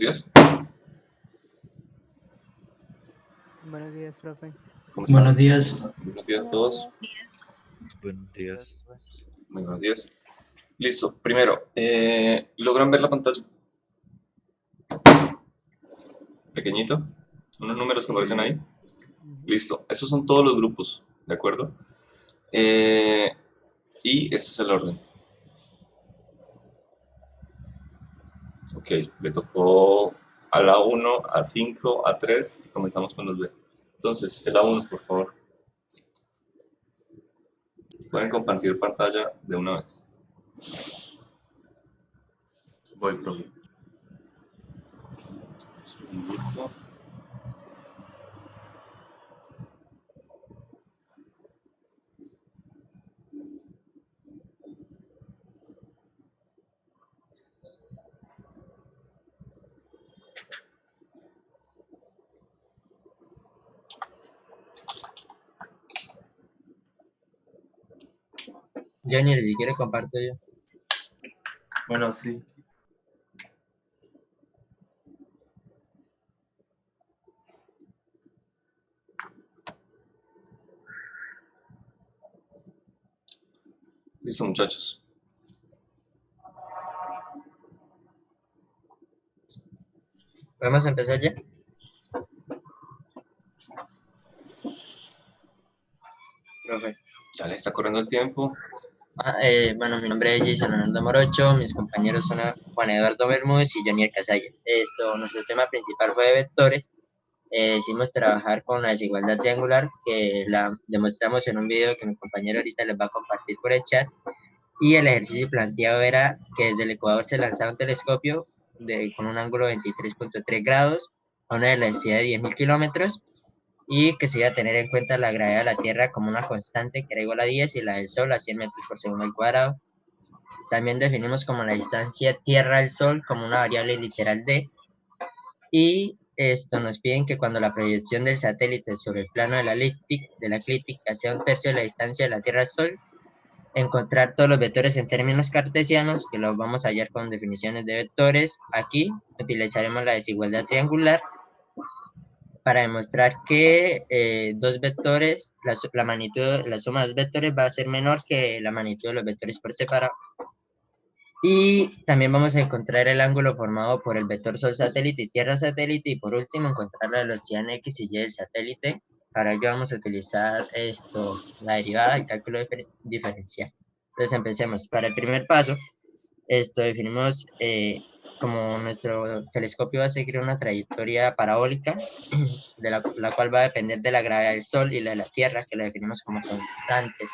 días. Buenos días, profe. ¿Cómo están? Buenos días. Buenos días a todos. Buenos días. Muy buenos días. Listo. Primero, ¿logran ver la pantalla? Pequeñito. Unos números que aparecen ahí. Listo. Esos son todos los grupos, ¿de acuerdo? Y este es el orden. Ok, le tocó a la 1, a 5, a 3 y comenzamos con los B. Entonces, el A1, por favor. Pueden compartir pantalla de una vez. Voy, profe. Un segundito. Janier, si quiere comparto yo. Bueno, sí. Listo, muchachos. ¿Podemos empezar ya? Profe. Ya le está corriendo el tiempo. Bueno, mi nombre es Jason Hernando Morocho, mis compañeros son Juan Eduardo Bermúdez y Janier Casalles. Nuestro tema principal fue de vectores. Hicimos trabajar con la desigualdad triangular, que la demostramos en un video que mi compañero ahorita les va a compartir por el chat. Y el ejercicio planteado era que desde el Ecuador se lanzaba un telescopio con un ángulo de 23.3 grados a una velocidad de 10.000 kilómetros y que se iba a tener en cuenta la gravedad de la Tierra como una constante que era igual a 10 y la del Sol a 100 metros por segundo al cuadrado. También definimos como la distancia Tierra al Sol como una variable literal d. Y esto nos piden que cuando la proyección del satélite sobre el plano de la eclíptica sea un tercio de la distancia de la Tierra al Sol, encontrar todos los vectores en términos cartesianos, que los vamos a hallar con definiciones de vectores. Aquí utilizaremos la desigualdad triangular para demostrar que dos vectores, la magnitud, la suma de dos vectores va a ser menor que la magnitud de los vectores por separado. Y también vamos a encontrar el ángulo formado por el vector Sol satélite y Tierra satélite, y por último encontrar la velocidad en X y Y del satélite. Para ello vamos a utilizar la derivada del cálculo diferencial. Entonces empecemos. Para el primer paso, definimos como nuestro telescopio va a seguir una trayectoria parabólica, de la cual va a depender de la gravedad del Sol y la de la Tierra, que la definimos como constantes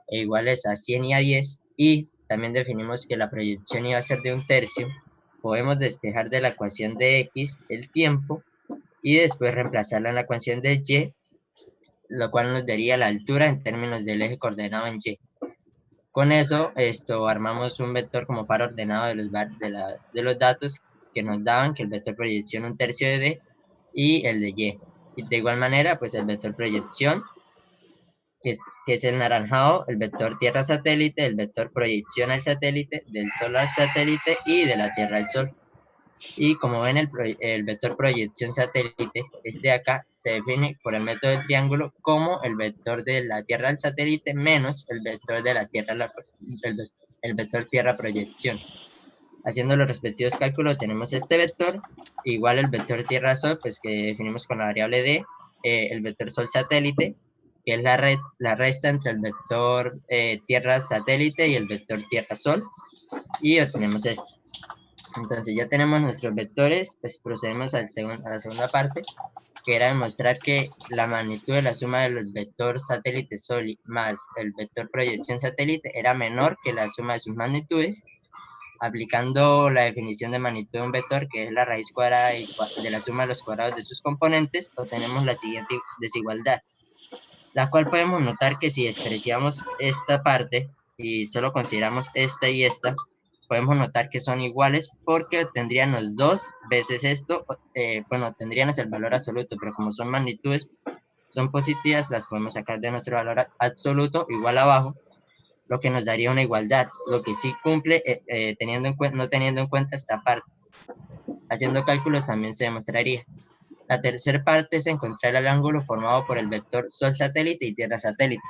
e iguales a 100 y a 10, y también definimos que la proyección iba a ser de un tercio. Podemos despejar de la ecuación de X el tiempo y después reemplazarla en la ecuación de Y, lo cual nos daría la altura en términos del eje coordenado en Y. Con eso, armamos un vector como par ordenado de los datos que nos daban, que el vector proyección un tercio de D y el de Y. Y de igual manera, pues el vector proyección, que es el naranjado, el vector Tierra satélite, el vector proyección al satélite, del Sol al satélite y de la Tierra al Sol. Y como ven, el vector proyección satélite, este de acá, se define por el método del triángulo como el vector de la Tierra al satélite menos el vector de la Tierra, el vector Tierra proyección. Haciendo los respectivos cálculos tenemos este vector, igual el vector Tierra Sol, pues que definimos con la variable d, el vector Sol satélite, que es la resta entre el vector Tierra satélite y el vector Tierra Sol, y obtenemos esto. Entonces ya tenemos nuestros vectores, pues procedemos a la segunda parte, que era demostrar que la magnitud de la suma de los vectores satélite Sol más el vector proyección satélite era menor que la suma de sus magnitudes. Aplicando la definición de magnitud de un vector, que es la raíz cuadrada de la suma de los cuadrados de sus componentes, obtenemos la siguiente desigualdad, la cual podemos notar que si despreciamos esta parte y solo consideramos esta y esta, podemos notar que son iguales porque tendríamos 2 veces esto, bueno, tendríamos el valor absoluto, pero como son magnitudes, son positivas, las podemos sacar de nuestro valor absoluto igual abajo, lo que nos daría una igualdad, lo que sí cumple no teniendo en cuenta esta parte. Haciendo cálculos también se demostraría. La tercera parte es encontrar el ángulo formado por el vector Sol satélite y Tierra satélite.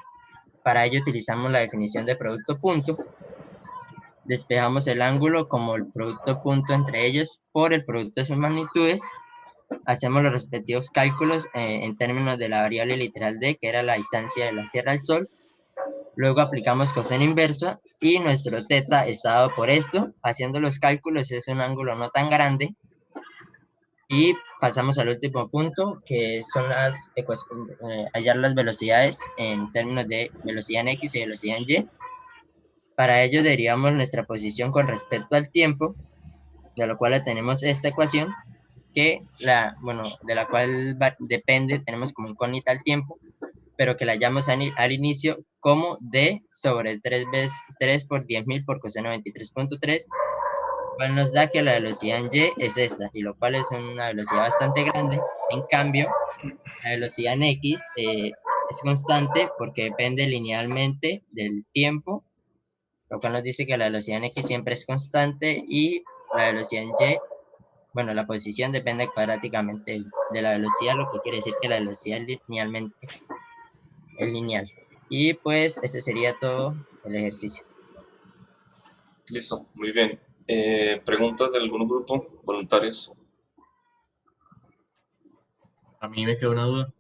Para ello utilizamos la definición de producto punto. Despejamos el ángulo como el producto punto entre ellos por el producto de sus magnitudes. Hacemos los respectivos cálculos en términos de la variable literal d, que era la distancia de la Tierra al Sol. Luego aplicamos coseno inversa y nuestro teta está dado por esto. Haciendo los cálculos es un ángulo no tan grande. Y pasamos al último punto, que son hallar las velocidades en términos de velocidad en X y velocidad en Y. Para ello derivamos nuestra posición con respecto al tiempo, de lo cual tenemos esta ecuación, que de la cual depende, tenemos como incógnita el tiempo, pero que la hallamos al inicio como d sobre 3 por 10.000 por coseno 23.3, cual nos da que la velocidad en y es esta, y lo cual es una velocidad bastante grande. En cambio, la velocidad en x es constante porque depende linealmente del tiempo, lo cual nos dice que la velocidad en x siempre es constante y la velocidad en y, bueno, la posición depende cuadráticamente de la velocidad, lo que quiere decir que la velocidad linealmente es lineal. Y pues ese sería todo el ejercicio. Listo, muy bien. ¿Preguntas de algún grupo? ¿Voluntarios? A mí me quedó una duda.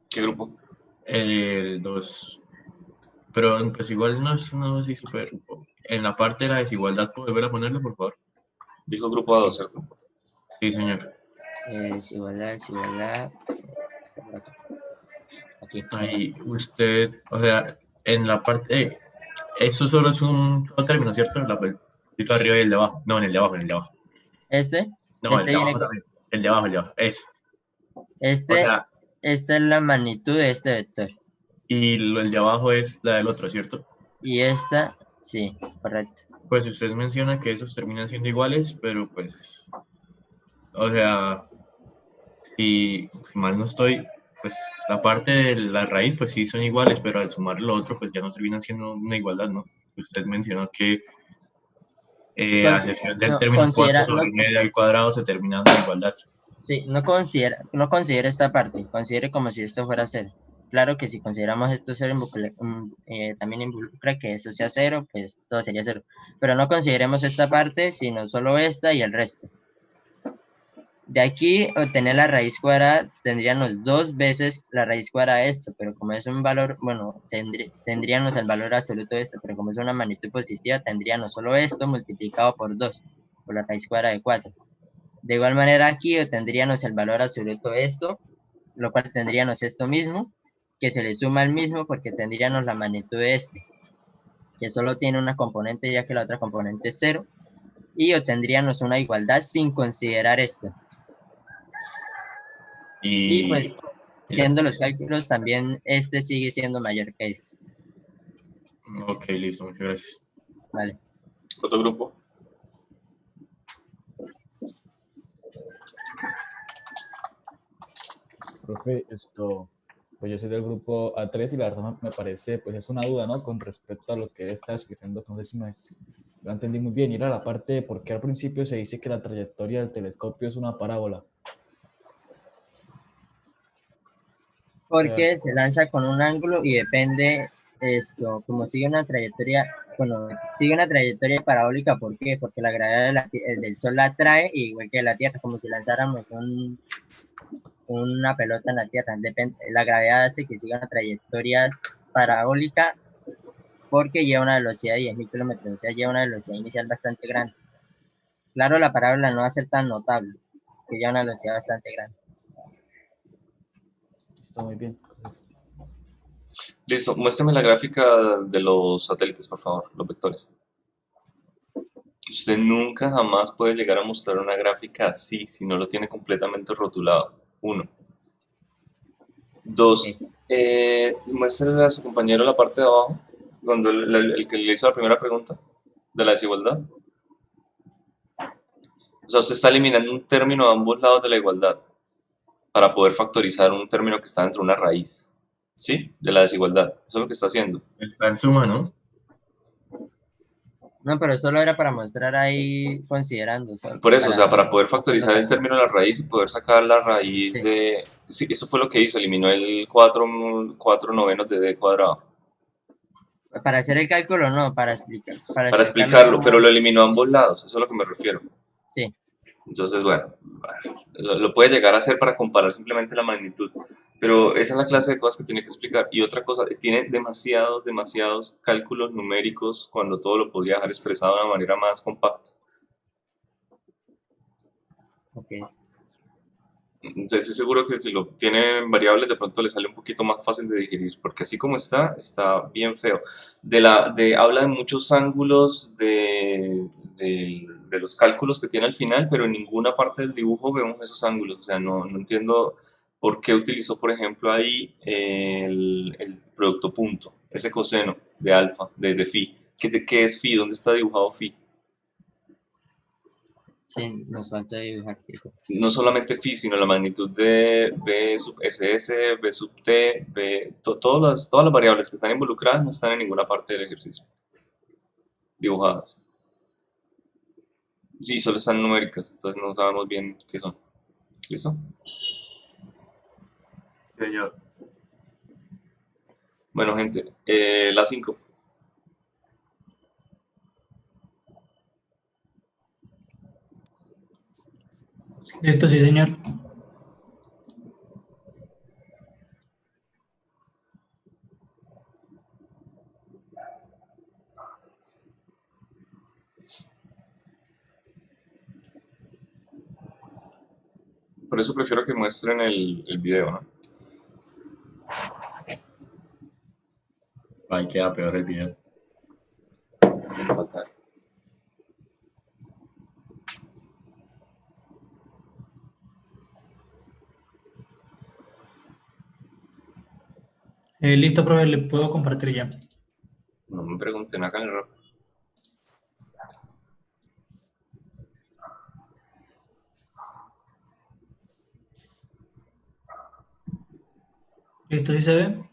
¿Qué grupo? El 2. Pero pues igual no es una duda así súper. En la parte de la desigualdad, ¿puedo volver a ponerlo, por favor? Dijo grupo A2, ¿cierto? Sí, señor. Desigualdad. Está por acá. Aquí. Ahí usted, o sea, en la parte. Eso solo es un solo término, ¿cierto? El de arriba y el de abajo. No, en el de abajo, en el de abajo. No, el de Viene abajo también. El de abajo, eso. O sea, esta es la magnitud de este vector. y el de abajo es la del otro, ¿cierto? Y esta, sí, correcto. Pues usted menciona que esos terminan siendo iguales, pero pues, o sea, si mal no estoy, pues la parte de la raíz, pues sí son iguales, pero al sumar lo otro, pues ya no terminan siendo una igualdad, ¿no? Usted mencionó que a excepción del término 4 sobre medio al cuadrado se termina una igualdad. Sí, no considera esta parte, considere como si esto fuera cero. Claro que si consideramos esto cero, también involucra que esto sea cero, pues todo sería cero. Pero no consideremos esta parte, sino solo esta y el resto. De aquí, obtener la raíz cuadrada, tendríamos 2 veces la raíz cuadrada de esto, pero como es un valor, bueno, tendríamos el valor absoluto de esto, pero como es una magnitud positiva, tendríamos solo esto multiplicado por 2, por la raíz cuadrada de 4. De igual manera aquí obtendríamos el valor absoluto de esto, lo cual tendríamos esto mismo, que se le suma al mismo porque tendríamos la magnitud de este, que solo tiene una componente ya que la otra componente es 0, y obtendríamos una igualdad sin considerar esto. Y pues, haciendo los cálculos, también este sigue siendo mayor que este. Ok, listo, muchas gracias. Vale. ¿Otro grupo? Profe, pues yo soy del grupo A3 y la verdad me parece, pues es una duda, ¿no? Con respecto a lo que él está explicando, no sé si me lo entendí muy bien, y era la parte de por qué al principio se dice que la trayectoria del telescopio es una parábola. Porque se lanza con un ángulo y depende como sigue una trayectoria, sigue una trayectoria parabólica. ¿Por qué? Porque la gravedad del Sol la atrae, igual que la Tierra, como si lanzáramos una pelota en la Tierra. La gravedad hace que siga una trayectoria parabólica porque lleva una velocidad de 10.000 kilómetros, o sea, lleva una velocidad inicial bastante grande. Claro, la parábola no va a ser tan notable, que lleva una velocidad bastante grande. Está muy bien. Entonces, Listo, muéstrame la gráfica de los satélites, por favor, los vectores. Usted nunca jamás puede llegar a mostrar una gráfica así si no lo tiene completamente rotulado. 1. 2. Muéstrele a su compañero la parte de abajo, cuando el que le hizo la primera pregunta de la desigualdad. O sea, usted está eliminando un término a ambos lados de la igualdad para poder factorizar un término que está dentro de una raíz, ¿sí? De la desigualdad. Eso es lo que está haciendo. Está en suma, ¿no? No, pero solo era para mostrar ahí considerando, solo, Por eso, o sea, para poder no solo factorizar el término de la raíz y poder sacar la raíz sí. de... Sí, eso fue lo que hizo, eliminó el 4 novenos de d cuadrado. Para hacer el cálculo, no, para explicar, para Para explicarlo explicarlo, pero cómo, lo eliminó a sí, ambos lados, eso es a lo que me refiero. sí, Entonces, bueno, lo puede llegar a hacer para comparar simplemente la magnitud, pero esa es la clase de cosas que tiene que explicar. Y otra cosa, tiene demasiados cálculos numéricos cuando todo lo podría dejar expresado de una manera más compacta. ok. Entonces, estoy seguro que si lo tiene en variables, de pronto le sale un poquito más fácil de digerir, porque así como está bien feo. Habla de muchos ángulos de los cálculos que tiene al final, pero en ninguna parte del dibujo vemos esos ángulos. O sea, no entiendo por qué utilizó, por ejemplo, ahí el producto punto, ese coseno de alfa, de phi. ¿Qué es phi? ¿Dónde está dibujado phi? Sí, nos falta dibujar, fijo. No solamente phi, sino la magnitud de b sub ss, b sub t, todas las variables que están involucradas no están en ninguna parte del ejercicio dibujadas. Sí, solo están numéricas, entonces no sabemos bien qué son. ¿Listo? Señor. Bueno, gente, la 5. Listo, sí, señor. Por eso prefiero que muestren el video, ¿no? Ahí queda peor el video. Falta. Listo, profe, le puedo compartir ya. No me pregunten acá en el rap. Listo, sí se ve.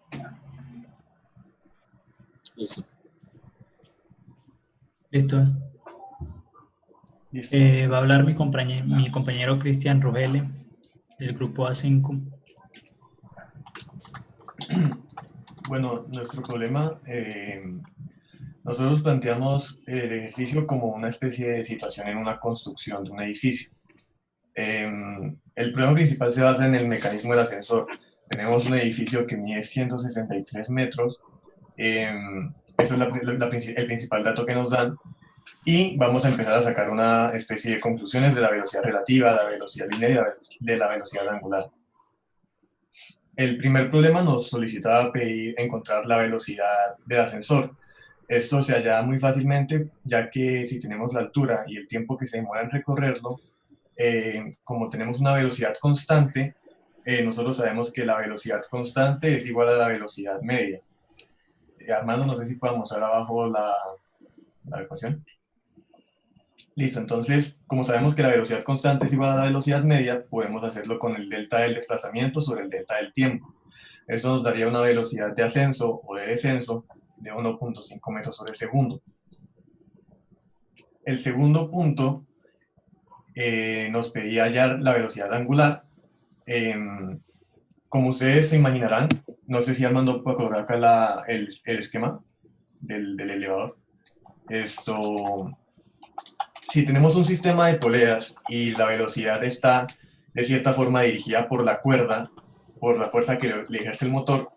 Listo. Listo. Listo. Va a hablar mi compañero Cristian Rogele, del grupo A5. Bueno, nuestro problema, nosotros planteamos el ejercicio como una especie de situación en una construcción de un edificio. El problema principal se basa en el mecanismo del ascensor. Tenemos un edificio que mide 163 metros. Ese es el principal dato que nos dan. Y vamos a empezar a sacar una especie de conclusiones de la velocidad relativa, de la velocidad lineal y de la velocidad angular. El primer problema nos solicitaba encontrar la velocidad del ascensor. Esto se halla muy fácilmente, ya que si tenemos la altura y el tiempo que se demora en recorrerlo, como tenemos una velocidad constante, nosotros sabemos que la velocidad constante es igual a la velocidad media. Armando, no sé si puedo mostrar abajo la ecuación. Listo, entonces, como sabemos que la velocidad constante es igual a la velocidad media, podemos hacerlo con el delta del desplazamiento sobre el delta del tiempo. Esto nos daría una velocidad de ascenso o de descenso de 1.5 metros sobre segundo. El segundo punto nos pedía hallar la velocidad angular. Como ustedes se imaginarán, no sé si Armando puede colocar acá el esquema del elevador. Si tenemos un sistema de poleas y la velocidad está de cierta forma dirigida por la cuerda, por la fuerza que le ejerce el motor,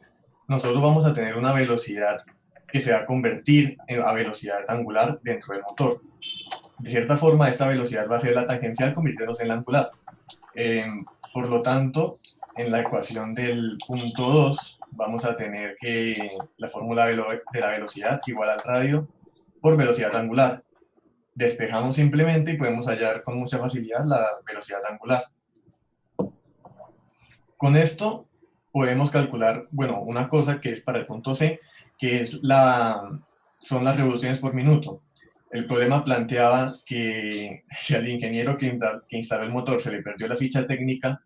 nosotros vamos a tener una velocidad que se va a convertir a velocidad angular dentro del motor. De cierta forma, esta velocidad va a ser la tangencial convirtiéndose en la angular. Por lo tanto, en la ecuación del punto 2 vamos a tener que la fórmula de la velocidad igual al radio por velocidad angular. Despejamos simplemente y podemos hallar con mucha facilidad la velocidad angular. Con esto podemos calcular, bueno, una cosa que es para el punto C, que es son las revoluciones por minuto. El problema planteaba que si al ingeniero que instaló el motor se le perdió la ficha técnica,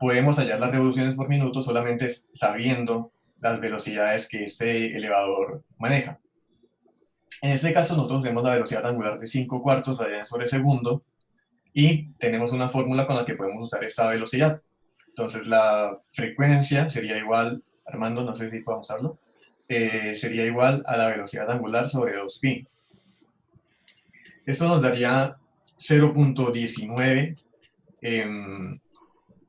podemos hallar las revoluciones por minuto solamente sabiendo las velocidades que ese elevador maneja. En este caso nosotros tenemos la velocidad angular de 5/4 radianes sobre segundo y tenemos una fórmula con la que podemos usar esta velocidad. Entonces la frecuencia sería igual, Armando, no sé si podemos usarlo, sería igual a la velocidad angular sobre 2pi. Esto nos daría 0.19,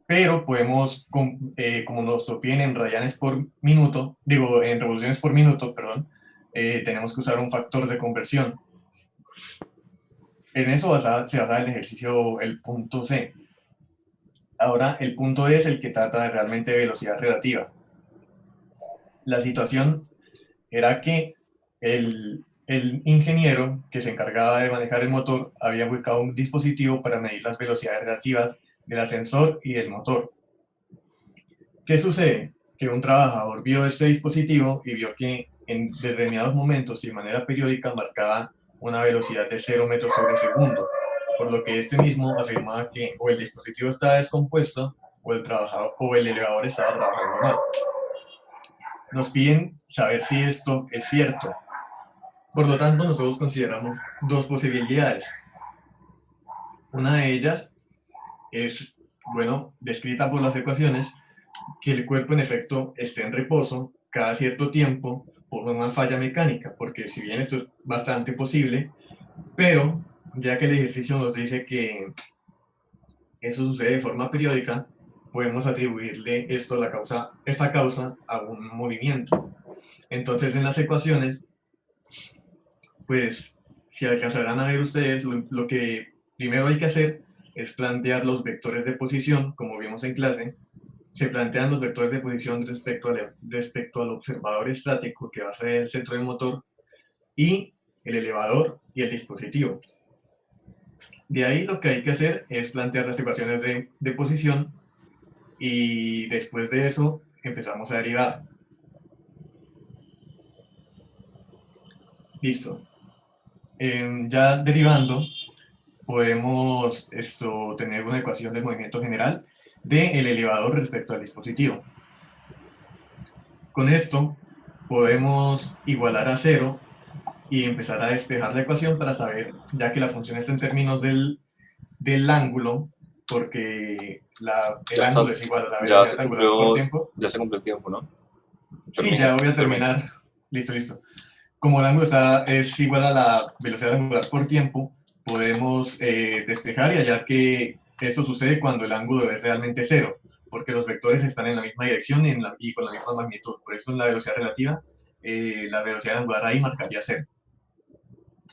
pero podemos, como nos lo piden en radianes por minuto, digo, en revoluciones por minuto, perdón, tenemos que usar un factor de conversión. En eso se basa el ejercicio, el punto C. Ahora, el punto E es el que trata de realmente velocidad relativa. La situación era que el ingeniero que se encargaba de manejar el motor había buscado un dispositivo para medir las velocidades relativas del ascensor y del motor. ¿Qué sucede? Que un trabajador vio este dispositivo y vio que en determinados momentos y de manera periódica marcaba una velocidad de 0 metros sobre segundo, por lo que este mismo afirmaba que o el dispositivo estaba descompuesto o el elevador estaba trabajando mal. Nos piden saber si esto es cierto. Por lo tanto, nosotros consideramos dos posibilidades. Una de ellas es, bueno, descrita por las ecuaciones, que el cuerpo en efecto esté en reposo cada cierto tiempo por una falla mecánica, porque si bien esto es bastante posible, pero ya que el ejercicio nos dice que eso sucede de forma periódica, podemos atribuirle esta causa a un movimiento. Entonces en las ecuaciones, pues si alcanzarán a ver ustedes, lo que primero hay que hacer es plantear los vectores de posición, como vimos en clase. Se plantean los vectores de posición respecto al observador estático, que va a ser el centro del motor, y el elevador y el dispositivo. De ahí lo que hay que hacer es plantear las ecuaciones de posición, y después de eso empezamos a derivar. Listo. Ya derivando, podemos tener una ecuación del movimiento general del elevador respecto al dispositivo. Con esto podemos igualar a 0 y empezar a despejar la ecuación para saber, ya que la función está en términos del ángulo, porque el ángulo es igual a la velocidad angular por tiempo. Ya se cumplió el tiempo, ¿no? Sí, ya voy a terminar. Listo. Como el ángulo es igual a la velocidad angular por tiempo, podemos despejar y hallar que esto sucede cuando el ángulo es realmente 0, porque los vectores están en la misma dirección y con la misma magnitud. Por eso en la velocidad relativa, la velocidad angular ahí marcaría 0.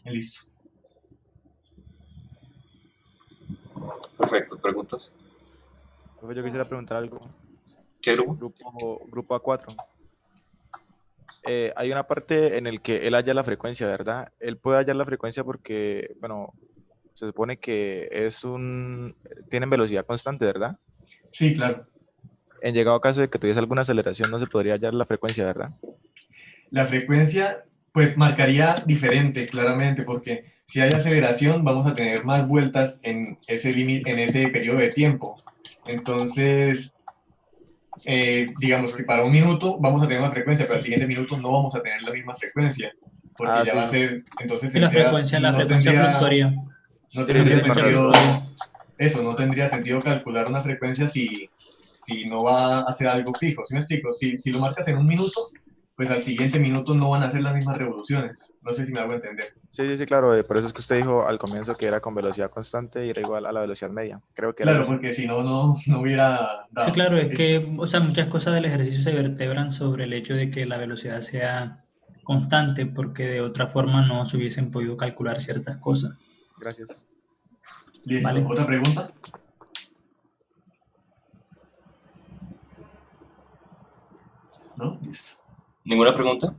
Listo. Perfecto, ¿preguntas? Yo quisiera preguntar algo. ¿Qué grupo? Grupo A4. Hay una parte en el que él halla la frecuencia, ¿verdad? Él puede hallar la frecuencia porque, bueno, se supone que tienen velocidad constante, ¿verdad? Sí, claro. En llegado caso de que tuviese alguna aceleración, no se podría hallar la frecuencia, ¿verdad? La frecuencia, pues marcaría diferente, claramente, porque si hay aceleración, vamos a tener más vueltas en ese periodo de tiempo. Entonces, digamos que para un minuto vamos a tener una frecuencia, pero al siguiente minuto no vamos a tener la misma frecuencia, porque ya sí. va a ser, entonces La frecuencia fluctuaría. No tendría Sí, sentido, eso, no tendría sentido calcular una frecuencia si no va a ser algo fijo, ¿sí me explico? Si lo marcas en un minuto, pues al siguiente minuto no van a hacer las mismas revoluciones, no sé si me hago entender. Sí, claro, por eso es que usted dijo al comienzo que era con velocidad constante y era igual a la velocidad media. Creo que Claro, porque si no, no hubiera dado. Sí, claro, es que, o sea, muchas cosas del ejercicio se vertebran sobre el hecho de que la velocidad sea constante, porque de otra forma no se hubiesen podido calcular ciertas cosas. Gracias. Listo, Vale. ¿Otra pregunta? ¿No? Listo. ¿Ninguna pregunta?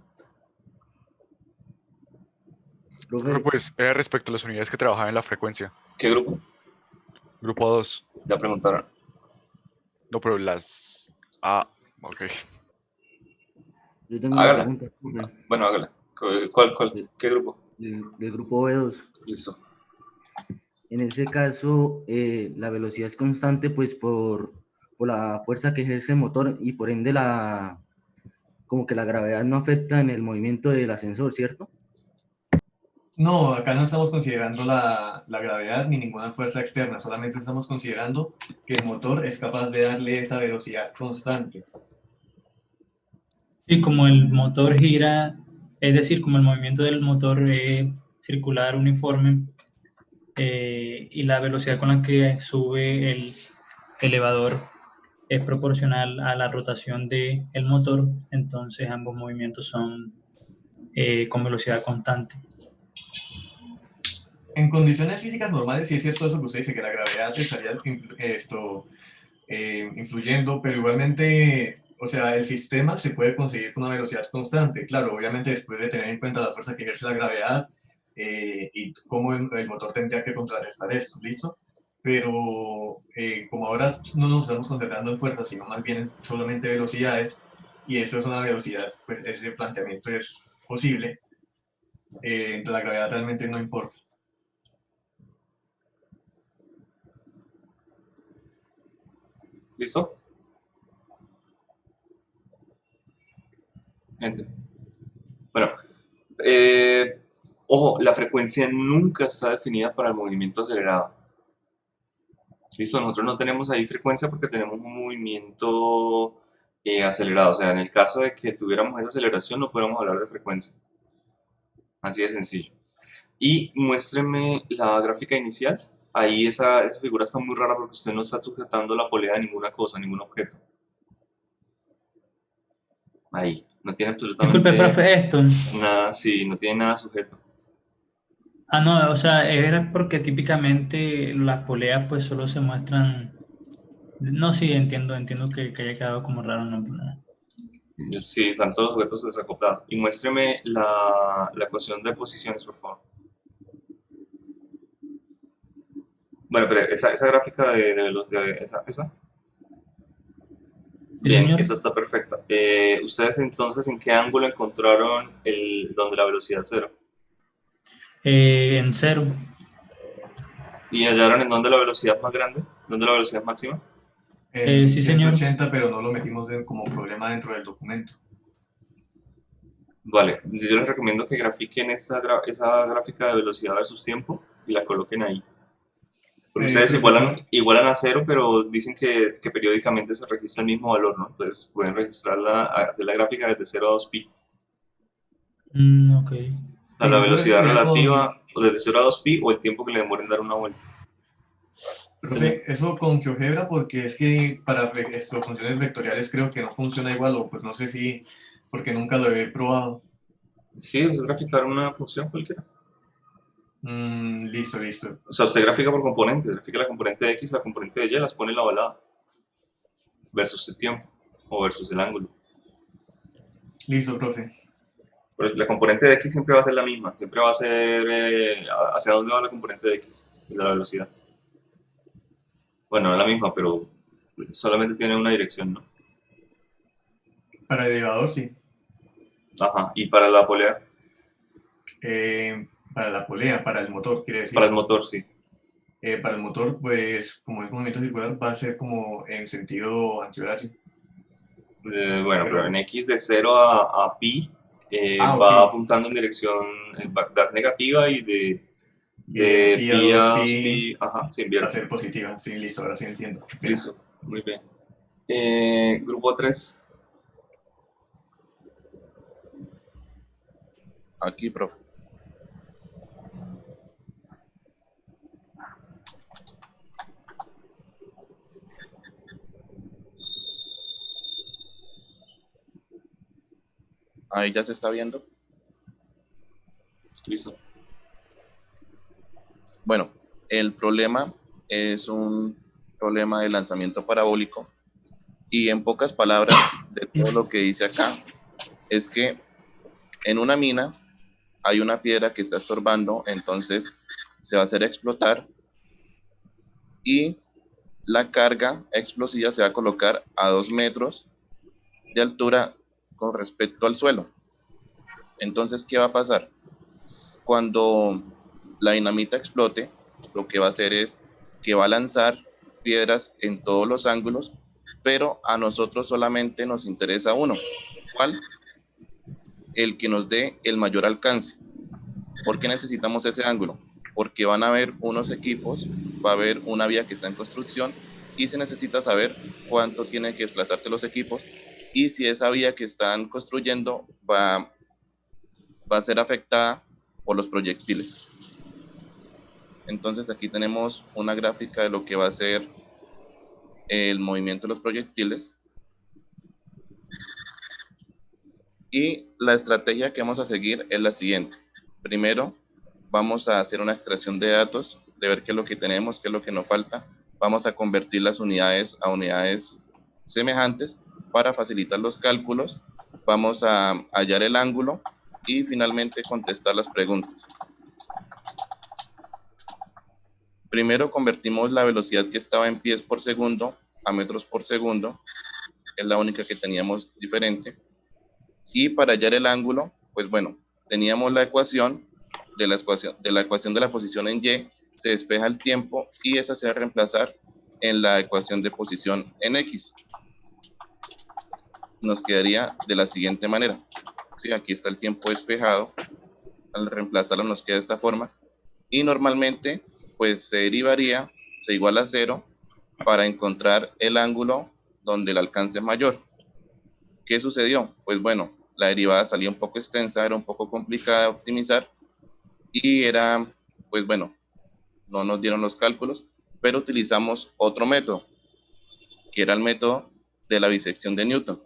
Profe, pues respecto a las unidades que trabajan en la frecuencia. ¿Qué grupo? Grupo 2. Ya preguntaron. No, pero las... Ah, ok. Yo tengo una pregunta, profe. Bueno, hágala. ¿Cuál? ¿Qué grupo? Del grupo B2. Listo. En ese caso, la velocidad es constante, pues por la fuerza que ejerce el motor y por ende como que la gravedad no afecta en el movimiento del ascensor, ¿cierto? No, acá no estamos considerando la gravedad ni ninguna fuerza externa, solamente estamos considerando que el motor es capaz de darle esa velocidad constante. Y como el motor gira, es decir, como el movimiento del motor es circular uniforme, y la velocidad con la que sube el elevador es proporcional a la rotación del motor, entonces ambos movimientos son con velocidad constante. En condiciones físicas normales sí es cierto eso que usted dice, que la gravedad estaría influyendo, pero igualmente, o sea, el sistema se puede conseguir con una velocidad constante. Claro, obviamente después de tener en cuenta la fuerza que ejerce la gravedad y cómo el motor tendría que contrarrestar esto, ¿listo? Pero como ahora no nos estamos concentrando en fuerza, sino más bien solamente velocidades, y esto es una velocidad, pues ese planteamiento es posible, la gravedad realmente no importa. ¿Listo? Gente. Bueno, ojo, la frecuencia nunca está definida para el movimiento acelerado. ¿Listo? Nosotros no tenemos ahí frecuencia porque tenemos un movimiento acelerado. O sea, en el caso de que tuviéramos esa aceleración, no podemos hablar de frecuencia. Así de sencillo. Y muéstreme la gráfica inicial. Ahí esa figura está muy rara porque usted no está sujetando la polea a ninguna cosa, a ningún objeto. Ahí, no tiene absolutamente Disculpe, profe, esto. nada, sí, no tiene nada sujeto. Ah, no, o sea, era porque típicamente las poleas pues solo se muestran... No, sí, entiendo que haya quedado como raro, no, Sí, están todos los objetos desacoplados. Y muéstreme la ecuación de posiciones, por favor. Bueno, pero esa gráfica esa. Bien, señor. esa está perfecta. ¿Ustedes entonces en qué ángulo encontraron donde la velocidad es cero? En cero. ¿Y hallaron en dónde la velocidad es más grande? ¿Dónde la velocidad es máxima? En Sí, señor. 180, pero no lo metimos como problema dentro del documento. Vale, yo les recomiendo que grafiquen esa gráfica de velocidad versus tiempo y la coloquen ahí. Porque ustedes igualan a cero, pero dicen que periódicamente se registra el mismo valor, ¿no? Entonces pueden hacer la gráfica desde 0 a 2pi. Ok. O sea, la velocidad relativa, o desde 0 a 2pi, o el tiempo que le demoren en dar una vuelta. Profe, eso con GeoGebra, porque es que para funciones vectoriales creo que no funciona igual, o pues no sé si, porque nunca lo he probado. Sí, es graficar una función cualquiera. Listo. O sea, usted grafica por componentes, grafica la componente de X, la componente de Y, las pone en la ovalada. Versus el tiempo, o versus el ángulo. Listo, profe. Pero la componente de X siempre va a ser la misma, siempre va a ser hacia dónde va la componente de X, la velocidad. Bueno, no es la misma, pero solamente tiene una dirección, ¿no? Para el elevador, sí. Ajá, ¿y para la polea? Para la polea, para el motor, quiere decir. Para el motor, sí. Para el motor, pues, como es movimiento circular, va a ser como en sentido antihorario. Bueno, pero en X de 0 a pi va apuntando en dirección gas negativa y de pi a 2pi, ajá, se invierte. Va a ser positiva, sí, listo, ahora sí entiendo. Listo, muy bien. Grupo 3. Aquí, profe. Ahí ya se está viendo. Listo. Bueno, el problema es un problema de lanzamiento parabólico y en pocas palabras de todo lo que dice acá es que en una mina hay una piedra que está estorbando, entonces se va a hacer explotar y la carga explosiva se va a colocar a 2 metros de altura con respecto al suelo. Entonces, ¿qué va a pasar? Cuando la dinamita explote, lo que va a hacer es que va a lanzar piedras en todos los ángulos, pero a nosotros solamente nos interesa uno. ¿Cuál? El que nos dé el mayor alcance. ¿Por qué necesitamos ese ángulo? Porque van a haber unos equipos, va a haber una vía que está en construcción y se necesita saber cuánto tienen que desplazarse los equipos y si esa vía que están construyendo va a ser afectada por los proyectiles. Entonces aquí tenemos una gráfica de lo que va a ser el movimiento de los proyectiles. Y la estrategia que vamos a seguir es la siguiente. Primero, vamos a hacer una extracción de datos, de ver qué es lo que tenemos, qué es lo que nos falta. Vamos a convertir las unidades a unidades semejantes para facilitar los cálculos. Vamos a hallar el ángulo y finalmente contestar las preguntas. Primero convertimos la velocidad que estaba en pies por segundo a metros por segundo. Es la única que teníamos diferente. Y para hallar el ángulo, pues bueno, teníamos la ecuación de la ecuación de la posición en Y, se despeja el tiempo y esa se va a reemplazar en la ecuación de posición en X. Nos quedaría de la siguiente manera. Sí, aquí está el tiempo despejado. Al reemplazarlo nos queda de esta forma. Y normalmente, pues se derivaría, se iguala a 0 para encontrar el ángulo donde el alcance es mayor. ¿Qué sucedió? Pues bueno, la derivada salía un poco extensa, era un poco complicada de optimizar y era, pues bueno, no nos dieron los cálculos, pero utilizamos otro método, que era el método de la bisección de Newton.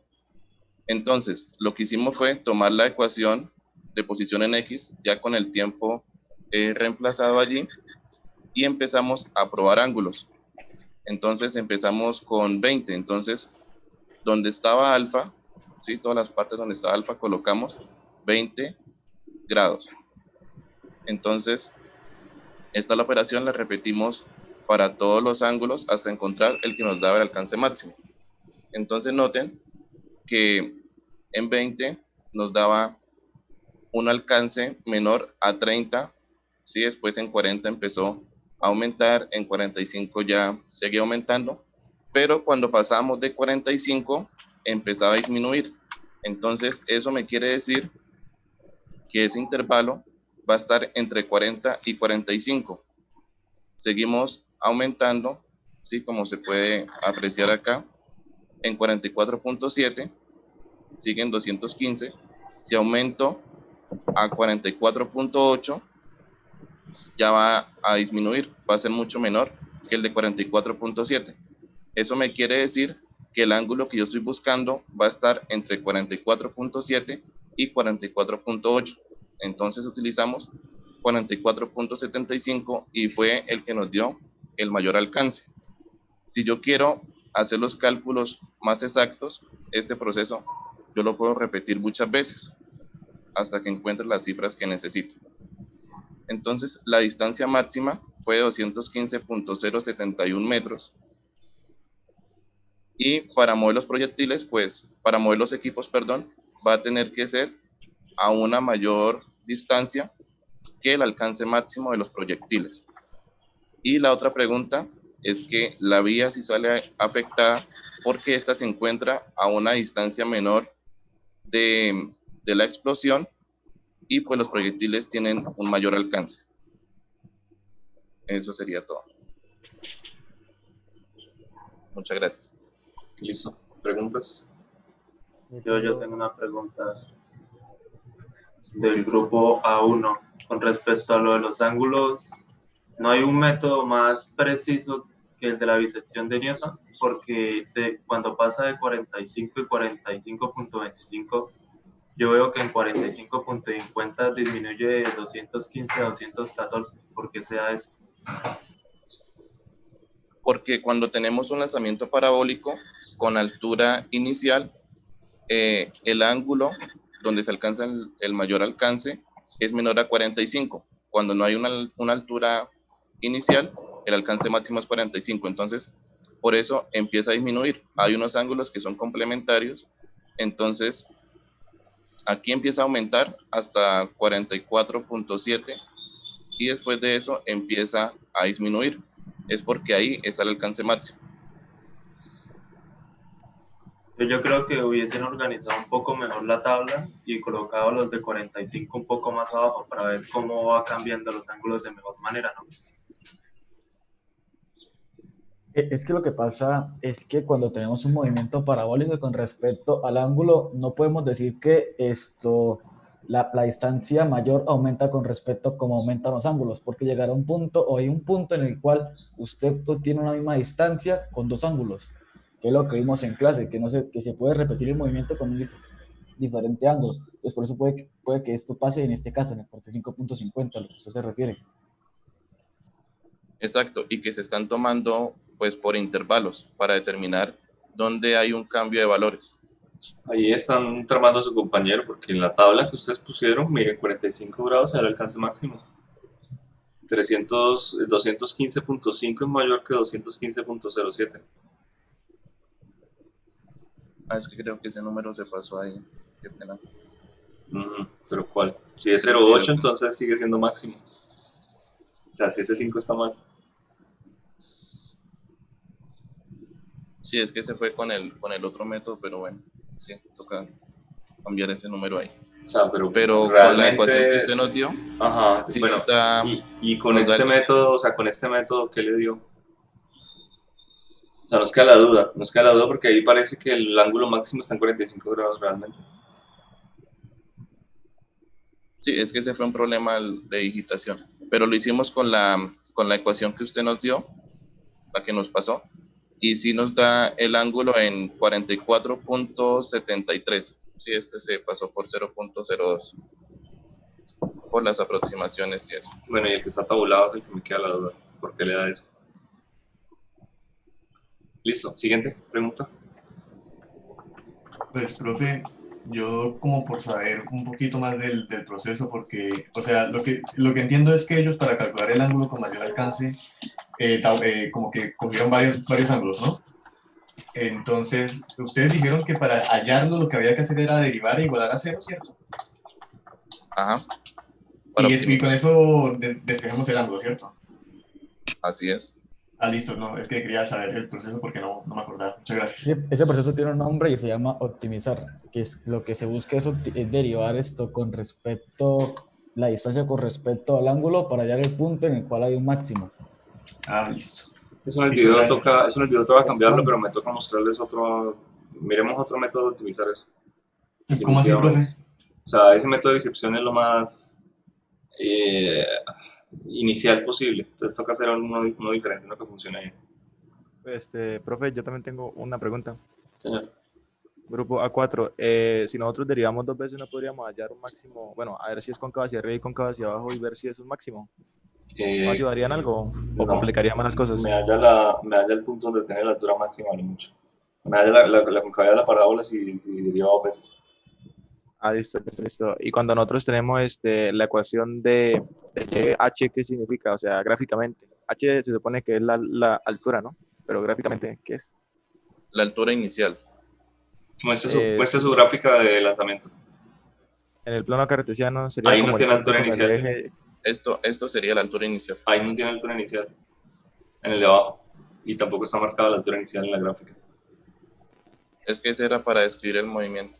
Entonces, lo que hicimos fue tomar la ecuación de posición en X, ya con el tiempo reemplazado allí, y empezamos a probar ángulos. Entonces empezamos con 20, entonces donde estaba alfa, ¿sí? Todas las partes donde estaba alfa colocamos 20 grados. Entonces, esta la operación la repetimos para todos los ángulos hasta encontrar el que nos daba el alcance máximo. Entonces noten que en 20 nos daba un alcance menor a 30, ¿sí? Después en 40 empezó a aumentar, en 45 ya seguía aumentando, pero cuando pasamos de 45 empezaba a disminuir. Entonces eso me quiere decir que ese intervalo va a estar entre 40 y 45. Seguimos aumentando, ¿sí? Como se puede apreciar acá, en 44.7 siguen 215. Si aumento a 44.8 ya va a disminuir, va a ser mucho menor que el de 44.7. Eso me quiere decir que el ángulo que yo estoy buscando va a estar entre 44.7 y 44.8. Entonces utilizamos 44.75 y fue el que nos dio el mayor alcance. Si yo quiero hacer los cálculos más exactos, este proceso yo lo puedo repetir muchas veces hasta que encuentre las cifras que necesito. Entonces la distancia máxima fue 215.071 metros. Y para mover los proyectiles, pues, para mover los equipos, perdón, va a tener que ser a una mayor distancia que el alcance máximo de los proyectiles. Y la otra pregunta es que la vía si sale afectada porque esta se encuentra a una distancia menor de la explosión y pues los proyectiles tienen un mayor alcance. Eso sería todo. Muchas gracias. Listo. ¿Preguntas? Yo tengo una pregunta del grupo A1 con respecto a lo de los ángulos. ¿No hay un método más preciso que el de la bisección de Newton? Porque cuando pasa de 45 y 45.25, yo veo que en 45.50 disminuye de 215 a 214. ¿Por qué sea eso? Porque cuando tenemos un lanzamiento parabólico con altura inicial, el ángulo donde se alcanza el mayor alcance es menor a 45. Cuando no hay una altura inicial, el alcance máximo es 45. Entonces, por eso empieza a disminuir. Hay unos ángulos que son complementarios. Entonces, aquí empieza a aumentar hasta 44.7 y después de eso empieza a disminuir. Es porque ahí está el alcance máximo. Yo creo que hubiesen organizado un poco mejor la tabla y colocado los de 45 un poco más abajo para ver cómo va cambiando los ángulos de mejor manera, ¿no? Es que lo que pasa es que cuando tenemos un movimiento parabólico con respecto al ángulo, no podemos decir que la distancia mayor aumenta con respecto a cómo aumentan los ángulos, porque llegará un punto o hay un punto en el cual usted tiene una misma distancia con dos ángulos, que es lo que vimos en clase, que se puede repetir el movimiento con un diferente ángulo. Entonces, por eso puede que esto pase en este caso, en el 45.50, a lo que usted se refiere. Exacto, y que se están tomando pues por intervalos para determinar dónde hay un cambio de valores. Ahí están tramando a su compañero, porque en la tabla que ustedes pusieron, miren, 45 grados era el alcance máximo. 215.5 es mayor que 215.07. Es que creo que ese número se pasó ahí. Qué pena. ¿Pero cuál? Si es 0.8, entonces sigue siendo máximo. O sea, si ese 5 está mal. Sí, es que se fue con el otro método, pero bueno, sí, toca cambiar ese número ahí. O sea, pero con la ecuación que usted nos dio, ajá, sí bueno, está, y con este método, o sea, con este método, ¿qué le dio? O sea, nos queda la duda porque ahí parece que el ángulo máximo está en 45 grados realmente. Sí, es que ese fue un problema de digitación, pero lo hicimos con la ecuación que usted nos dio, la que nos pasó, y sí nos da el ángulo en 44.73. Sí, este se pasó por 0.02 por las aproximaciones y eso. Bueno, y el que está tabulado es el que me queda la duda. ¿Por qué le da eso? Listo, siguiente pregunta. Pues, profe, yo como por saber un poquito más del proceso, porque, o sea, lo que entiendo es que ellos para calcular el ángulo con mayor alcance, como que cogieron varios ángulos, ¿no? Entonces, ustedes dijeron que para hallarlo lo que había que hacer era derivar e igualar a cero, ¿cierto? Ajá. Y con eso despejamos el ángulo, ¿cierto? Así es. Listo, no, es que quería saber el proceso porque no me acordaba. Muchas gracias. Sí, ese proceso tiene un nombre y se llama optimizar, que es lo que se busca es derivar esto con respecto, la distancia con respecto al ángulo para hallar el punto en el cual hay un máximo. Listo. Eso en el video toca cambiarlo, pero me toca mostrarles otro, miremos otro método de optimizar eso. ¿Cómo así, profe? O sea, ese método de discepción es lo más inicial posible, entonces toca hacer uno diferente, uno que funcione bien. Profe, yo también tengo una pregunta. Señor. Grupo A4, si nosotros derivamos dos veces, ¿no podríamos hallar un máximo? Bueno, a ver si es cóncavo hacia arriba y cóncavo hacia abajo y ver si es un máximo. ¿No ayudaría en algo o complicaría más las cosas? Me halla el punto donde tiene la altura máxima, no mucho. Me halla la concavidad de la parábola si deriva dos veces. Listo. Y cuando nosotros tenemos la ecuación de H, ¿qué significa? O sea, gráficamente. H se supone que es la altura, ¿no? Pero gráficamente, ¿qué es? La altura inicial. Muestre su gráfica de lanzamiento. En el plano cartesiano sería ahí como no tiene altura inicial. Esto sería la altura inicial. Ahí no tiene altura inicial. En el de abajo. Y tampoco está marcada la altura inicial en la gráfica. Es que ese era para describir el movimiento.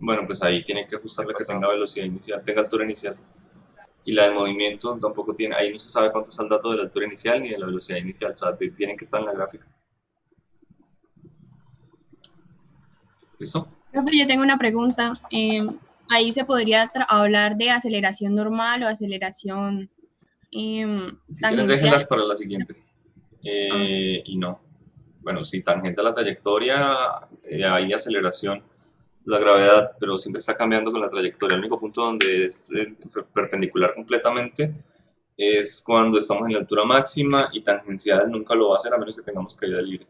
Bueno, pues ahí tiene que ajustarle que tenga velocidad inicial, tenga altura inicial. Y la del movimiento tampoco tiene, ahí no se sabe cuánto es el dato de la altura inicial ni de la velocidad inicial, o sea, tienen que estar en la gráfica. ¿Listo? Profe, yo tengo una pregunta. Ahí se podría hablar de aceleración normal o aceleración si tangencial. quieren, déjenlas para la siguiente. Y no. Bueno, si tangente a la trayectoria, hay aceleración. La gravedad, pero siempre está cambiando con la trayectoria. El único punto donde es perpendicular completamente es cuando estamos en la altura máxima, y tangencial nunca lo va a hacer a menos que tengamos caída libre.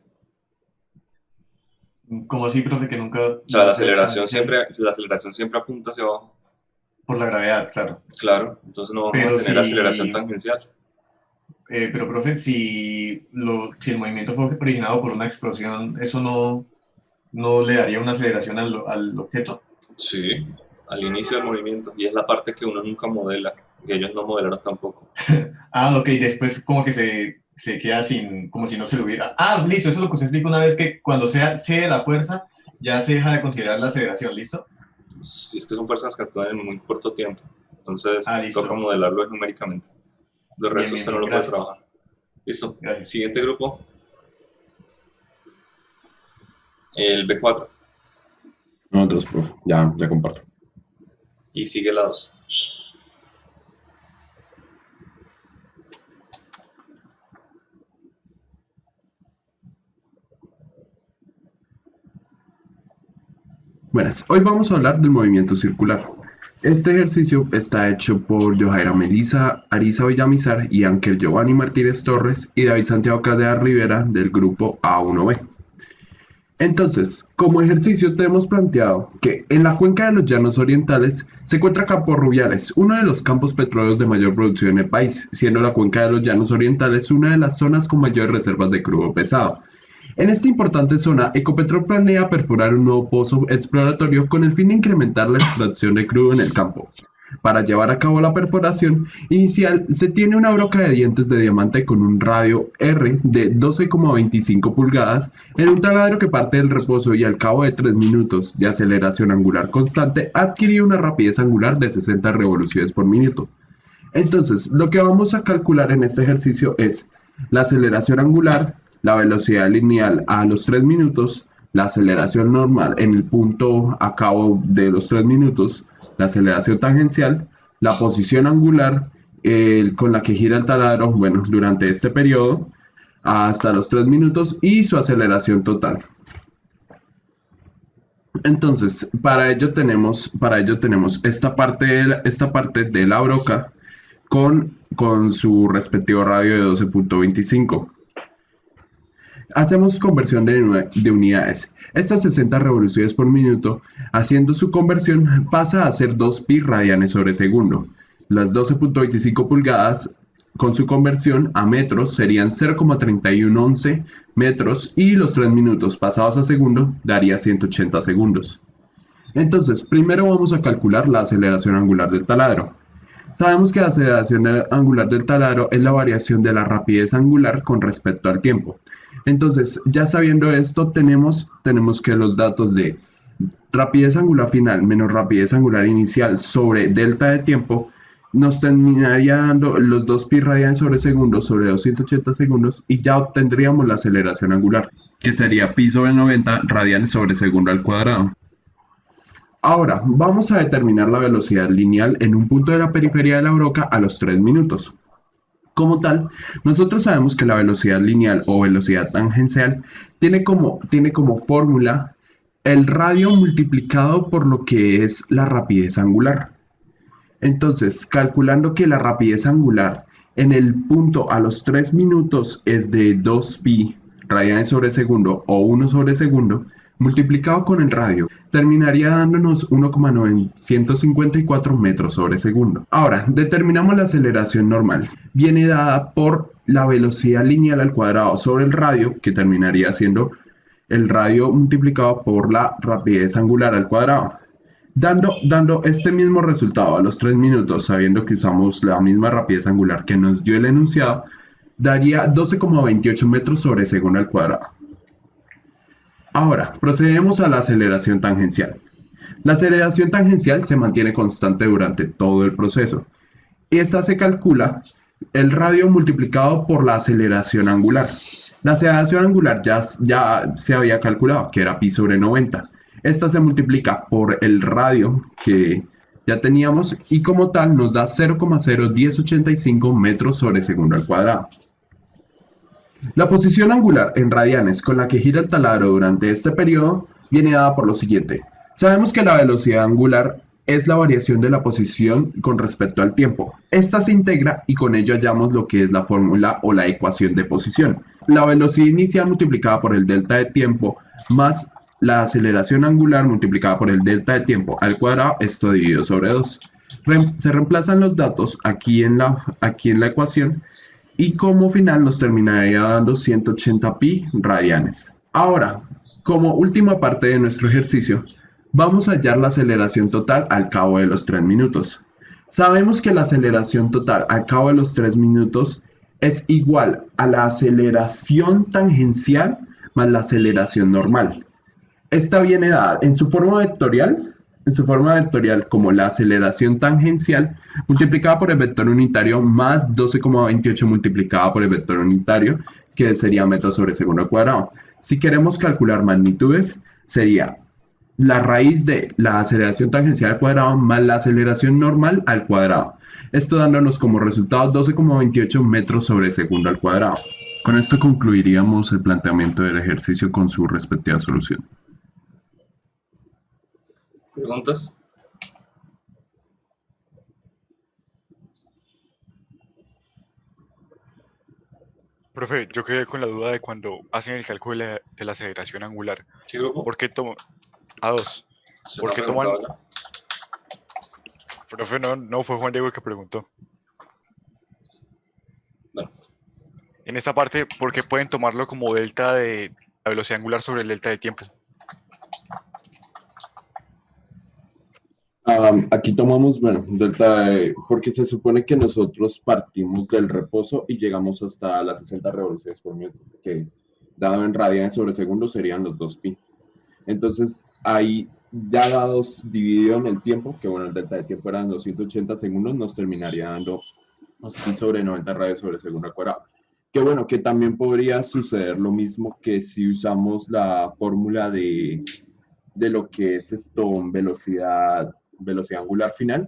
¿Cómo así, profe, que nunca? O sea, la aceleración siempre apunta hacia abajo. Por la gravedad, claro. Claro, entonces no vamos a tener aceleración tangencial. Pero, profe, si el movimiento fue originado por una explosión, ¿eso no le daría una aceleración al objeto? Sí, al inicio del movimiento, y es la parte que uno nunca modela, y ellos no modelaron tampoco. Ok, después como que se queda como si no se lo hubiera... listo, eso es lo que usted explica una vez, que cuando cede la fuerza, ya se deja de considerar la aceleración, ¿listo? Si es que son fuerzas que actúan en muy corto tiempo, entonces listo. toca modelarlo numéricamente. Los restos usted no lo puede trabajar. Listo. Gracias. Siguiente grupo. El B4. Nosotros, profe. Ya comparto. Y sigue la 2. Buenas, hoy vamos a hablar del movimiento circular. Este ejercicio está hecho por Yojaira Melisa, Arisa Villamizar y Anker Giovanni Martínez Torres y David Santiago Caldera Rivera del grupo A1B. Entonces, como ejercicio te hemos planteado que en la cuenca de los Llanos Orientales se encuentra Campo Rubiales, uno de los campos petroleros de mayor producción en el país, siendo la cuenca de los Llanos Orientales una de las zonas con mayores reservas de crudo pesado. En esta importante zona, Ecopetrol planea perforar un nuevo pozo exploratorio con el fin de incrementar la extracción de crudo en el campo. Para llevar a cabo la perforación inicial, se tiene una broca de dientes de diamante con un radio R de 12,25 pulgadas en un taladro que parte del reposo y al cabo de 3 minutos de aceleración angular constante adquiere una rapidez angular de 60 revoluciones por minuto. Entonces, lo que vamos a calcular en este ejercicio es la aceleración angular, la velocidad lineal a los 3 minutos, la aceleración normal en el punto a cabo de los 3 minutos, la aceleración tangencial, la posición angular con la que gira el taladro, durante este periodo hasta los 3 minutos y su aceleración total. Entonces, para ello tenemos esta parte de la broca con su respectivo radio de 12.25. Hacemos conversión de unidades. Estas 60 revoluciones por minuto, haciendo su conversión, pasa a ser 2 pi radianes sobre segundo. Las 12.25 pulgadas, con su conversión a metros, serían 0,3111 metros y los 3 minutos pasados a segundo daría 180 segundos. Entonces, primero vamos a calcular la aceleración angular del taladro. Sabemos que la aceleración angular del taladro es la variación de la rapidez angular con respecto al tiempo. Entonces, ya sabiendo esto, tenemos que los datos de rapidez angular final menos rapidez angular inicial sobre delta de tiempo nos terminaría dando los 2 pi radianes sobre segundo sobre 280 segundos y ya obtendríamos la aceleración angular, que sería pi sobre 90 radianes sobre segundo al cuadrado. Ahora, vamos a determinar la velocidad lineal en un punto de la periferia de la broca a los 3 minutos. Como tal, nosotros sabemos que la velocidad lineal o velocidad tangencial tiene como fórmula el radio multiplicado por lo que es la rapidez angular. Entonces, calculando que la rapidez angular en el punto a los 3 minutos es de 2 pi radianes sobre segundo o 1 sobre segundo, multiplicado con el radio, terminaría dándonos 1,954 metros sobre segundo. Ahora, determinamos la aceleración normal. Viene dada por la velocidad lineal al cuadrado sobre el radio, que terminaría siendo el radio multiplicado por la rapidez angular al cuadrado. Dando este mismo resultado a los 3 minutos, sabiendo que usamos la misma rapidez angular que nos dio el enunciado, daría 12,28 metros sobre segundo al cuadrado. Ahora, procedemos a la aceleración tangencial. La aceleración tangencial se mantiene constante durante todo el proceso. Y esta se calcula el radio multiplicado por la aceleración angular. La aceleración angular ya se había calculado, que era pi sobre 90. Esta se multiplica por el radio que ya teníamos y como tal nos da 0,01085 metros sobre segundo al cuadrado. La posición angular en radianes con la que gira el taladro durante este periodo viene dada por lo siguiente. Sabemos que la velocidad angular es la variación de la posición con respecto al tiempo. Esta se integra y con ello hallamos lo que es la fórmula o la ecuación de posición. La velocidad inicial multiplicada por el delta de tiempo más la aceleración angular multiplicada por el delta de tiempo al cuadrado, esto dividido sobre 2. Se reemplazan los datos aquí en la ecuación y como final nos terminaría dando 180 pi radianes. Ahora, como última parte de nuestro ejercicio, vamos a hallar la aceleración total al cabo de los 3 minutos. Sabemos que la aceleración total al cabo de los 3 minutos es igual a la aceleración tangencial más la aceleración normal. esta viene dada en su forma vectorial como la aceleración tangencial multiplicada por el vector unitario más 12,28 multiplicada por el vector unitario, que sería metros sobre segundo al cuadrado. Si queremos calcular magnitudes, sería la raíz de la aceleración tangencial al cuadrado más la aceleración normal al cuadrado. Esto dándonos como resultado 12,28 metros sobre segundo al cuadrado. Con esto concluiríamos el planteamiento del ejercicio con su respectiva solución. ¿Preguntas? Profe, yo quedé con la duda de cuando hacen el cálculo de la aceleración angular. ¿Qué grupo? ¿Por qué toman A2? ¿Por qué toman? Profe, no fue Juan Diego el que preguntó. No. En esta parte, ¿por qué pueden tomarlo como delta de la velocidad angular sobre el delta de tiempo? Aquí tomamos, bueno, porque se supone que nosotros partimos del reposo y llegamos hasta las 60 revoluciones por minuto, que dado en radianes sobre segundo serían los 2pi. Entonces, ahí ya dados dividido en el tiempo, que bueno, el delta de tiempo eran 280 segundos, nos terminaría dando pi sobre 90 radios sobre segundo al cuadrado. Que bueno, que también podría suceder lo mismo que si usamos la fórmula de lo que es esto, velocidad angular final.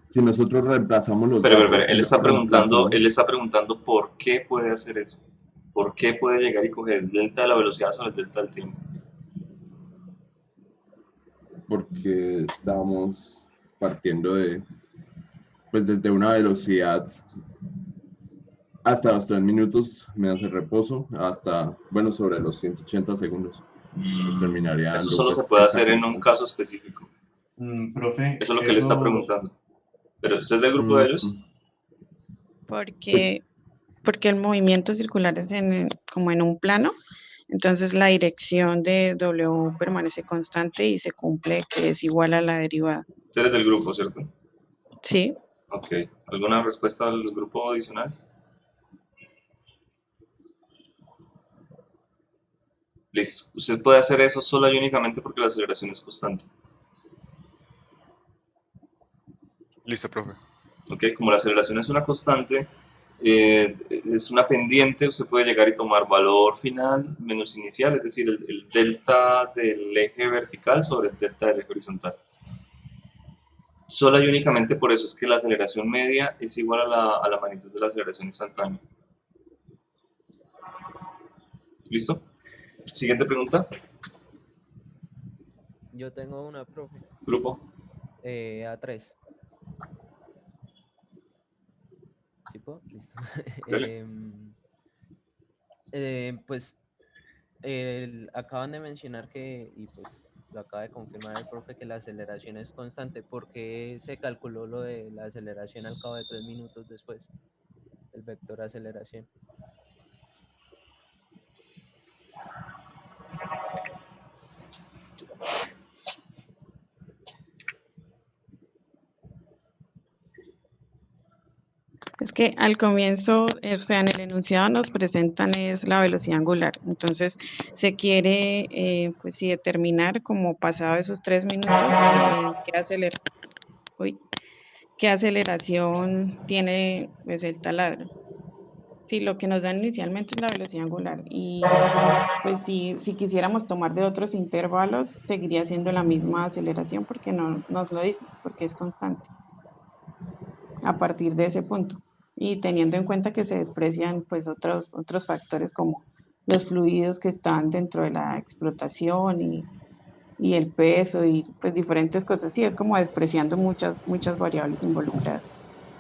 Si nosotros reemplazamos los Pero, datos, él está preguntando por qué puede hacer eso. ¿Por qué puede llegar y coger el delta de la velocidad sobre el delta del tiempo? Porque estábamos partiendo pues desde una velocidad hasta los 3 minutos menos el reposo, hasta, bueno, sobre los 180 segundos. Pues terminaría Eso dando, solo pues, se puede esa hacer en un constante. caso específico. Profe, Eso es lo que él está preguntando. ¿Pero usted es del grupo de ellos? Porque el movimiento circular es como en un plano, entonces la dirección de W permanece constante y se cumple que es igual a la derivada. Usted eres del grupo, ¿cierto? Sí. Ok. ¿Alguna respuesta al grupo adicional? Listo. Usted puede hacer eso sola y únicamente porque la aceleración es constante. Listo, profe. Ok, como la aceleración es una constante, es una pendiente, usted puede llegar y tomar valor final menos inicial, es decir, el delta del eje vertical sobre el delta del eje horizontal. Sola y únicamente por eso es que la aceleración media es igual a la magnitud de la aceleración instantánea. ¿Listo? Siguiente pregunta. Yo tengo una, profe. Grupo. A3. ¿Sí puedo? Listo. Pues acaban de mencionar que, y pues lo acaba de confirmar el profe, que la aceleración es constante. ¿Por qué se calculó lo de la aceleración al cabo de 3 minutos después? El vector aceleración. Es que al comienzo, o sea, en el enunciado nos presentan es la velocidad angular. Entonces, se quiere, pues sí, determinar como pasado esos 3 minutos, qué aceleración tiene pues el taladro. Sí, lo que nos dan inicialmente es la velocidad angular. Y pues si quisiéramos tomar de otros intervalos, seguiría siendo la misma aceleración porque no nos lo dice, porque es constante a partir de ese punto. Y teniendo en cuenta que se desprecian pues otros factores como los fluidos que están dentro de la explotación y el peso y pues diferentes cosas. Sí, es como despreciando muchas variables involucradas,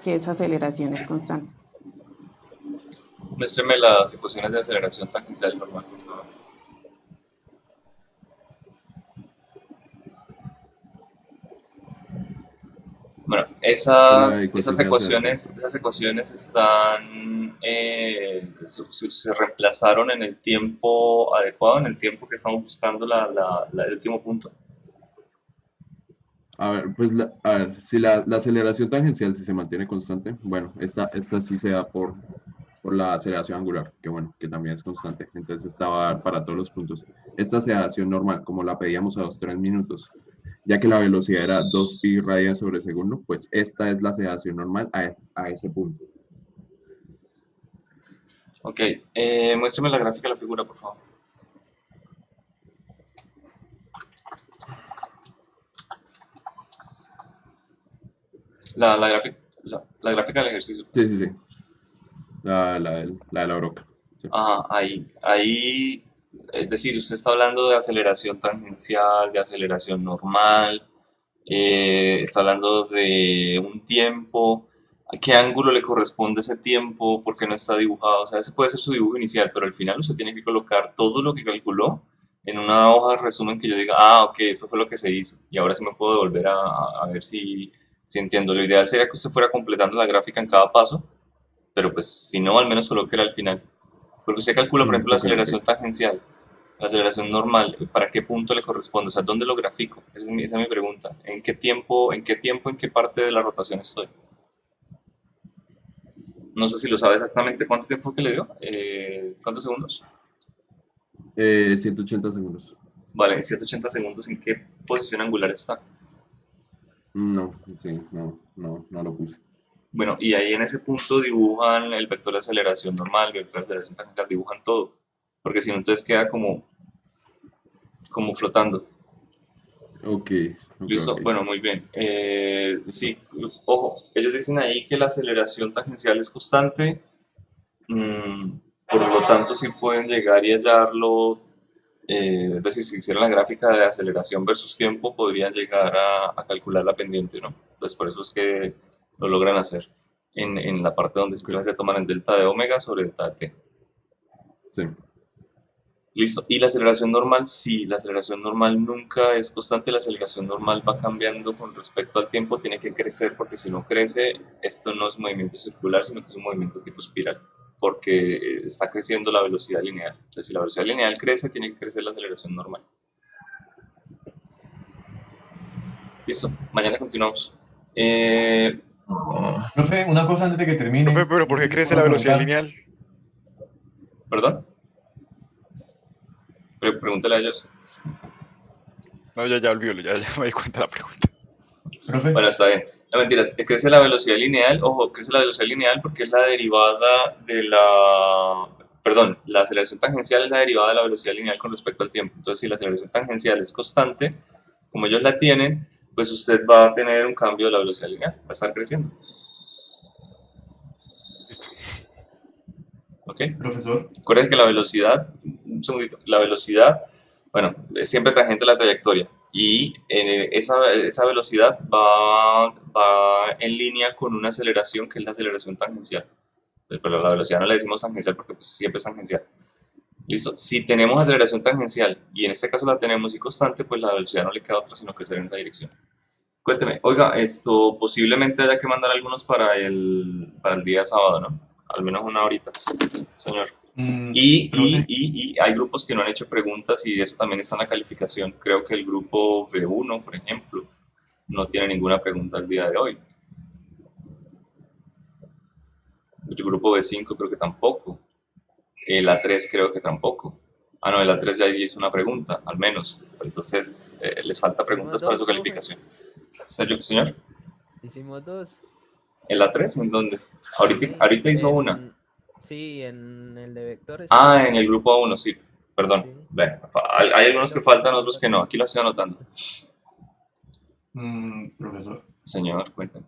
que esa aceleración es constante. Muéstreme las ecuaciones de aceleración tangencial normal, por favor. Bueno, esas ecuaciones están, se reemplazaron en el tiempo adecuado, en el tiempo que estamos buscando el último punto. A ver, pues, si la aceleración tangencial si se mantiene constante, bueno, esta sí se da por por la aceleración angular, que bueno, que también es constante. Entonces esta va a dar para todos los puntos. Esta aceleración normal, como la pedíamos a 2-3 minutos, ya que la velocidad era 2 pi radianes sobre segundo, pues esta es la aceleración normal a ese punto. Ok, muéstrame la gráfica de la figura, por favor. La gráfica del ejercicio. Sí. La de la broca. Sí. Ajá, ahí, es decir, usted está hablando de aceleración tangencial, de aceleración normal, está hablando de un tiempo, ¿a qué ángulo le corresponde ese tiempo? ¿Por qué no está dibujado? O sea, ese puede ser su dibujo inicial, pero al final usted tiene que colocar todo lo que calculó en una hoja de resumen que yo diga, ah, ok, eso fue lo que se hizo, y ahora sí me puedo volver a ver si entiendo. Lo ideal sería que usted fuera completando la gráfica en cada paso, pero pues si no, al menos colóquela al final. Porque usted calcula, por ejemplo, la aceleración tangencial, la aceleración normal, ¿para qué punto le corresponde? O sea, ¿dónde lo grafico? Esa es mi pregunta. ¿En qué tiempo, en qué parte de la rotación estoy? No sé si lo sabe exactamente cuánto tiempo que le dio. ¿Cuántos segundos? 180 segundos. Vale, en 180 segundos, ¿en qué posición angular está? No lo puse. Bueno, y ahí en ese punto dibujan el vector de aceleración normal, el vector de aceleración tangencial, dibujan todo. Porque si no, entonces queda como flotando. Ok. Listo, ok. bueno, muy bien. Sí, ojo, ellos dicen ahí que la aceleración tangencial es constante, por lo tanto sí pueden llegar y hallarlo, es decir, si hicieran la gráfica de aceleración versus tiempo, podrían llegar a calcular la pendiente, ¿no? Pues por eso es que lo logran hacer en la parte donde simplemente toman el delta de omega sobre delta de t. Sí. Listo. ¿Y la aceleración normal? Sí, la aceleración normal nunca es constante, la aceleración normal va cambiando con respecto al tiempo, tiene que crecer, porque si no crece, esto no es un movimiento circular, sino que es un movimiento tipo espiral, porque está creciendo la velocidad lineal. Entonces, si la velocidad lineal crece, tiene que crecer la aceleración normal. Listo, mañana continuamos. Profe, una cosa antes de que termine. Profe, pero ¿por qué crece la velocidad lineal? ¿Perdón? Pregúntale a ellos. No, ya olvídalo, ya me di cuenta de la pregunta. ¿Profe? Bueno, está bien. No, mentiras, crece la velocidad lineal, ojo, crece la velocidad lineal porque es la derivada de la... Perdón, la aceleración tangencial es la derivada de la velocidad lineal con respecto al tiempo. Entonces, si la aceleración tangencial es constante, como ellos la tienen, pues usted va a tener un cambio de la velocidad lineal, va a estar creciendo. Listo. ¿Ok? Profesor. Recuerden que la velocidad, un segundito, la velocidad, bueno, es siempre tangente a la trayectoria y esa velocidad va en línea con una aceleración que es la aceleración tangencial. Pero la velocidad no le decimos tangencial porque pues, siempre es tangencial. Listo, si tenemos aceleración tangencial y en este caso la tenemos y constante, pues la velocidad no le queda otra sino crecer en esa dirección. Cuénteme, oiga, esto posiblemente haya que mandar algunos para el día sábado, ¿no? Al menos una horita, señor. Y hay grupos que no han hecho preguntas y eso también está en la calificación. Creo que el grupo B1, por ejemplo, no tiene ninguna pregunta el día de hoy. El grupo B5 creo que tampoco. El A3 creo que tampoco. Ah, no, el A3 ya hizo una pregunta, al menos. Entonces, les falta preguntas para su calificación. Señor. Hicimos dos. ¿El A3 en dónde? Ahorita hizo una. Sí, en el de vectores. Ah, en el grupo A1, sí. Perdón. Sí. Hay algunos que faltan, otros que no. Aquí lo estoy anotando. Profesor. Señor, cuéntame.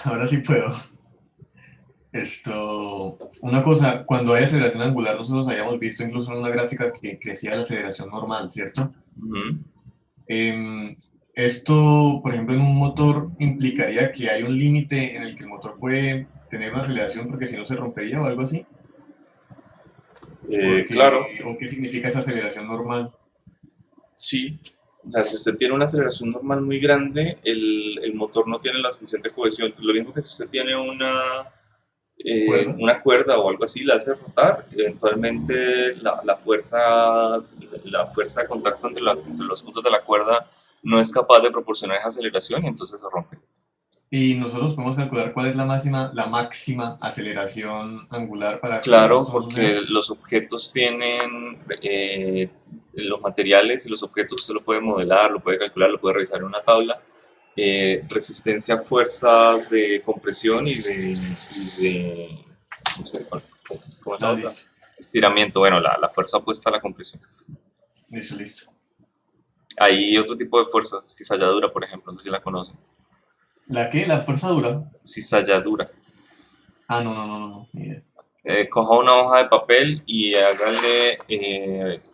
Ahora sí puedo. Una cosa, cuando hay aceleración angular, nosotros habíamos visto incluso en una gráfica que crecía la aceleración normal, ¿cierto? Esto, por ejemplo, en un motor implicaría que hay un límite en el que el motor puede tener una aceleración porque si no se rompería o algo así. Claro. ¿O qué significa esa aceleración normal? Sí. O sea, si usted tiene una aceleración normal muy grande, el motor no tiene la suficiente cohesión. Lo mismo que si usted tiene una cuerda o algo así, la hace rotar, eventualmente la fuerza de contacto entre los puntos de la cuerda no es capaz de proporcionar esa aceleración y entonces se rompe. Y nosotros podemos calcular cuál es la máxima aceleración angular para que Claro, esto porque suceda. los objetos tienen, los materiales y los objetos usted lo puede modelar, lo puede calcular, lo puede revisar en una tabla. Resistencia a fuerzas de compresión y de ¿cómo se llama? ¿Cómo es la otra? Listo, Estiramiento, bueno, la fuerza opuesta a la compresión. listo. Hay otro tipo de fuerzas, cizalladura, por ejemplo, no sé si la conocen. ¿La qué? ¿La fuerza dura? Cizalladura. Ah, no, ni idea. Coja una hoja de papel y hágale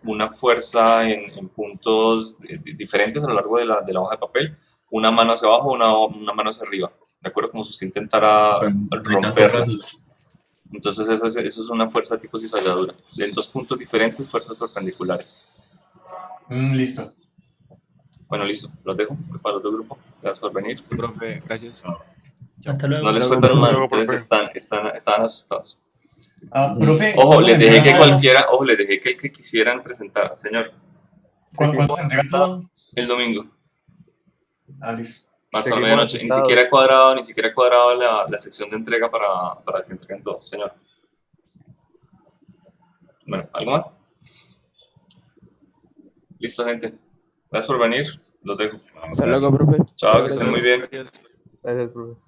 una fuerza en puntos diferentes a lo largo de la hoja de papel. Una mano hacia abajo, una mano hacia arriba. ¿De acuerdo? Como si usted intentara Pero no hay tantos romperla. casos. Entonces eso es una fuerza tipo cizalladura. En dos puntos diferentes, fuerzas perpendiculares. Listo. Bueno, listo. Los dejo para el otro grupo. Gracias por venir. Profe, gracias. Hasta luego. No les fue tan mal, entonces estaban asustados. Profe, Ojo, les dejé que entrega todos? les dejé que el que quisieran presentar, señor. ¿Cuándo se entrega todo? El domingo. Listo. Más a la Seguimos medianoche. Ni asustados. siquiera he cuadrado la sección de entrega para que entreguen todo, señor. Bueno, ¿algo más? Listo, gente. Gracias por venir. Los dejo. Hasta luego, profe. Chao, que estén muy bien. Gracias, profe.